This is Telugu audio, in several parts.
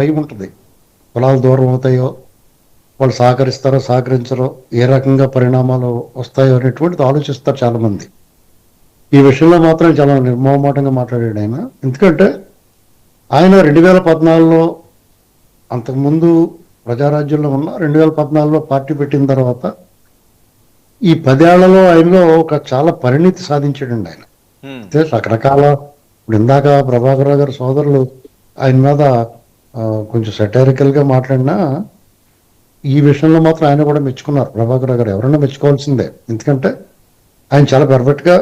భయం ఉంటుంది. కులాలు దూరం అవుతాయో, వాళ్ళు సహకరిస్తారో సహకరించరో, ఏ రకంగా పరిణామాలు వస్తాయో అనేటువంటిది ఆలోచిస్తారు చాలామంది. ఈ విషయంలో మాత్రం చాలా నిర్మోహమాటంగా మాట్లాడాడు ఆయన. ఎందుకంటే ఆయన 2014లో అంతకుముందు ప్రజారాజ్యంలో ఉన్న 2014లో పార్టీ పెట్టిన తర్వాత ఈ 10 ఏళ్లలో ఆయనలో ఒక చాలా పరిణితి సాధించాడండి ఆయన. అయితే రకరకాల ఇప్పుడు ఇందాక ప్రభాకర్ గారి సోదరులు ఆయన మీద కొంచెం సెటైరికల్గా మాట్లాడినా ఈ విషయంలో మాత్రం ఆయన కూడా మెచ్చుకున్నారు. ప్రభాకర్ గారు ఎవరైనా మెచ్చుకోవాల్సిందే. ఎందుకంటే ఆయన చాలా పర్ఫెక్ట్గా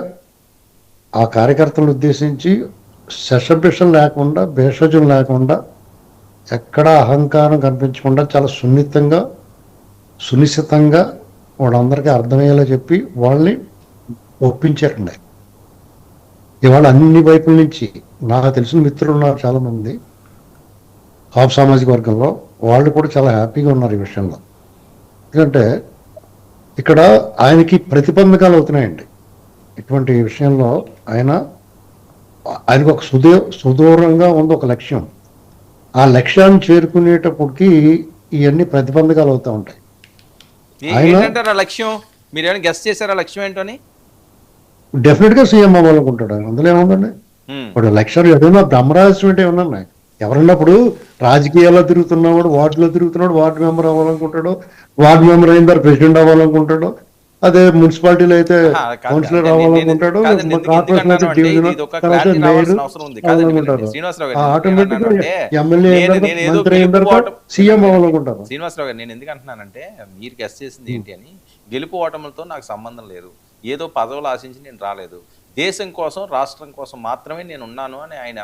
ఆ కార్యకర్తలను ఉద్దేశించి శషభిషం లేకుండా, భేషజం లేకుండా, ఎక్కడా అహంకారం కనిపించకుండా చాలా సున్నితంగా, సునిశ్చితంగా వాళ్ళందరికీ అర్థమయ్యేలా చెప్పి వాళ్ళని ఒప్పించారండి. ఇవాళ అన్ని వైపుల నుంచి నాకు తెలిసిన మిత్రులు ఉన్నారు చాలామంది కాపు సామాజిక వర్గంలో, వాళ్ళు కూడా చాలా హ్యాపీగా ఉన్నారు ఈ విషయంలో. ఎందుకంటే ఇక్కడ ఆయనకి ప్రతిబంధకాలు అవుతున్నాయండి ఇటువంటి విషయంలో. ఆయనకు ఒక సుదూరంగా ఉంది ఒక లక్ష్యం. ఆ లక్ష్యాన్ని చేరుకునేటప్పటికి ఇవన్నీ ప్రతిబంధకాలు అవుతూ ఉంటాయి. ఏంటంటారు ఆ లక్ష్యం? మీరు ఏమైనా గెస్ట్ చేశారా లక్ష్యం ఏంటని? డెఫినెట్ గా సీఎం అవ్వాలనుకుంటాడు. అందులో ఏముందండి, ఇప్పుడు లక్ష్యాలు ఏదైనా బ్రహ్మరాజ్యం అంటే ఏమన్నా ఎవరన్నప్పుడు రాజకీయాల్లో తిరుగుతున్నవాడు, వార్డులో తిరుగుతున్నాడు, వార్డు మెంబర్ అవ్వాలనుకుంటాడు, వార్డు మెంబర్ అయిన తర్వాత ప్రెసిడెంట్ అవ్వాలనుకుంటాడు, అదే మున్సిపాలిటీలో అయితే కౌన్సిలర్ అవ్వాలనుకుంటాడు, కార్పొరేషన్ అయితే డివిజన్, తర్వాత మేయర్ అవ్వాలనుకుంటారు, ఆటోమేటిక్ గా ఎమ్మెల్యే అయిన తర్వాత మంత్రి అయిన తర్వాత సీఎం అవ్వాలనుకుంటారు. శ్రీనివాసరావు గారు, నేను ఎందుకు అంటున్నానంటే మీరు గెస్ట్ చేసింది ఏంటి అని, గెలుపు ఓటములతో నాకు సంబంధం లేదు, ఏదో పదవులు ఆశించి నేను రాలేదు, దేశం కోసం రాష్ట్రం కోసం మాత్రమే నేను ఉన్నాను అని ఆయన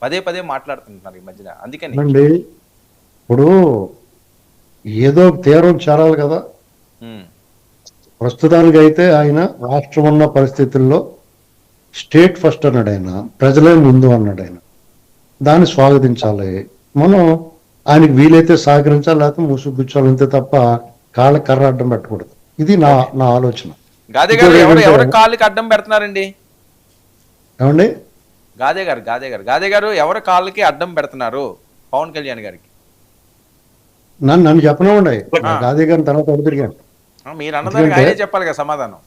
పదే పదే మాట్లాడుతుంటున్నారు ఈ మధ్యన. అందుకని ఇప్పుడు ఏదో తీరం చేరాలి కదా. ప్రస్తుతానికి అయితే ఆయన రాష్ట్రం ఉన్న పరిస్థితుల్లో స్టేట్ ఫస్ట్ అన్నాడు ఆయన, ప్రజలే ముందు అన్నాడు ఆయన. దాన్ని స్వాగతించాలి మనం. ఆయనకి వీలైతే సహకరించాలి, లేకపోతే మూసుగుచ్చాలి, అంతే తప్ప కాళ్ళ కర్ర అడ్డం పెట్టకూడదు. ఇది నా ఆలోచన. గాదే గారు ఎవరు కాళ్ళకి అడ్డం పెడుతున్నారండి? ఏమండి గాదే గారు ఎవరు కాళ్ళకి అడ్డం పెడుతున్నారు పవన్ కళ్యాణ్ గారికి? నన్ను చెప్పనివ్వండి. గాదే గారిని తర్వాత అడుగుతాను. మీరు అన్నదానికి ఆయనే చెప్పాలి కదా సమాధానం.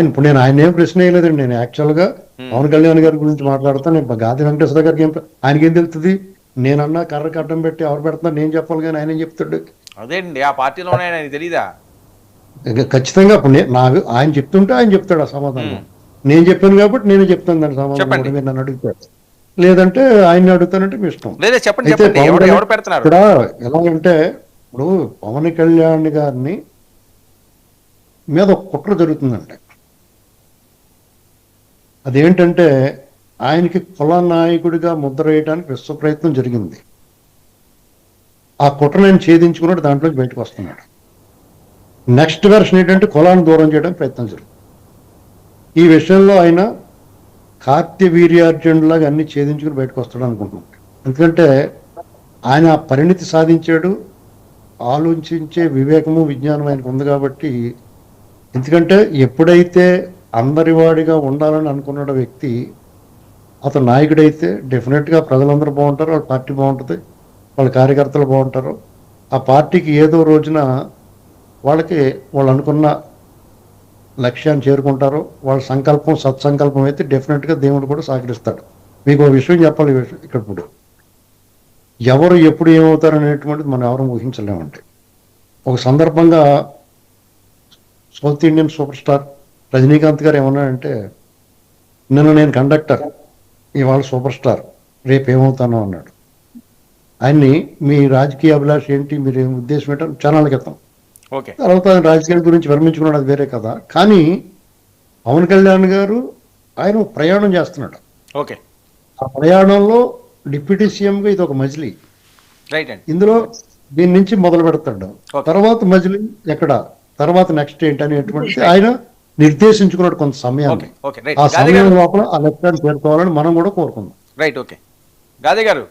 ఇప్పుడు నేను ఆయన ఏం ప్రశ్న వేయలేదండి. నేను యాక్చువల్గా పవన్ కళ్యాణ్ గారి గురించి మాట్లాడతాను. నేను గాది వెంకటేశ్వర గారికి ఆయనకేం తెలుస్తుంది? నేనన్నా కర్రకి అడ్డం పెట్టి ఎవరు పెడుతున్నా నేను చెప్పాలి, కానీ ఆయన ఏం చెప్తాడు? అదేండి ఆ పార్టీలోనే ఆయనకి తెలీదా? ఖచ్చితంగా ఆయన చెప్తుంటే ఆయన చెప్తాడు ఆ సమాధానం. నేను చెప్పాను కాబట్టి నేను చెప్తాను దాని సమాధానం. మీరు నన్ను అడుగుతాడు, లేదంటే ఆయన్ని అడుగుతానంటే మీ ఇష్టం. అయితే ఇక్కడ ఎలాగంటే, ఇప్పుడు పవన్ కళ్యాణ్ గారిని మీద ఒక కుట్ర జరుగుతుందండి. అదేంటంటే ఆయనకి కుల నాయకుడిగా ముద్ర వేయడానికి విశ్వ ప్రయత్నం జరిగింది. ఆ కుట్ర నేను ఛేదించుకున్నాడు, దాంట్లోకి బయటకు వస్తున్నాడు. నెక్స్ట్ వెర్షన్ ఏంటంటే కులాన్ని దూరం చేయడానికి ప్రయత్నం జరుగుతుంది. ఈ విషయంలో ఆయన కార్త్యవీర్యార్జునులాగా అన్ని ఛేదించుకుని బయటకు వస్తాడు అనుకుంటున్నాడు. ఎందుకంటే ఆయన పరిణితి సాధించాడు, ఆలోచించే వివేకము విజ్ఞానం ఆయనకు ఉంది కాబట్టి. ఎందుకంటే ఎప్పుడైతే అందరివాడిగా ఉండాలని అనుకున్న వ్యక్తి అతను నాయకుడైతే డెఫినెట్గా ప్రజలందరూ బాగుంటారు, వాళ్ళ పార్టీ బాగుంటుంది, వాళ్ళ కార్యకర్తలు బాగుంటారు. ఆ పార్టీకి ఏదో రోజున వాళ్ళు అనుకున్న లక్ష్యాన్ని చేరుకుంటారు. వాళ్ళ సంకల్పం సత్సంకల్పం అయితే డెఫినెట్గా దేవుడు కూడా సహకరిస్తాడు. మీకు ఒక విషయం చెప్పాలి ఇక్కడ. ఇప్పుడు ఎవరు ఎప్పుడు ఏమవుతారు అనేటువంటిది మనం ఎవరు ఊహించలేమంటే, ఒక సందర్భంగా south Indian super star Rajinikanth గారు ఏమన్నాడంటే, నేను కండక్టర్, ఇవాళ సూపర్ స్టార్, రేపు ఏమవుతానో అన్నాడు. ఆయన్ని మీ రాజకీయ అభిలాష ఏంటి, మీరు ఉద్దేశం ఏంటో ఛానల్ క్రితం. తర్వాత రాజకీయాల గురించి విరమించుకున్నాడు, అది వేరే కదా. కానీ పవన్ కళ్యాణ్ గారు ఆయన ప్రయాణం చేస్తున్నాడు. ఆ ప్రయాణంలో డిప్యూటీ సీఎంగా ఇది ఒక మజిలీ. ఇందులో దీని నుంచి మొదలు పెడతాడు. తర్వాత మజిలీ ఎక్కడ, తర్వాత నెక్స్ట్ ఏంటి అనేటువంటిది ఆయన నిర్దేశించుకున్నాడు కొంత సమయాన్ని. ఆ సమయం లోపల ఆ లక్ష్యాన్ని చేరుకోవాలని మనం కూడా కోరుకుందాం. గాదే గారు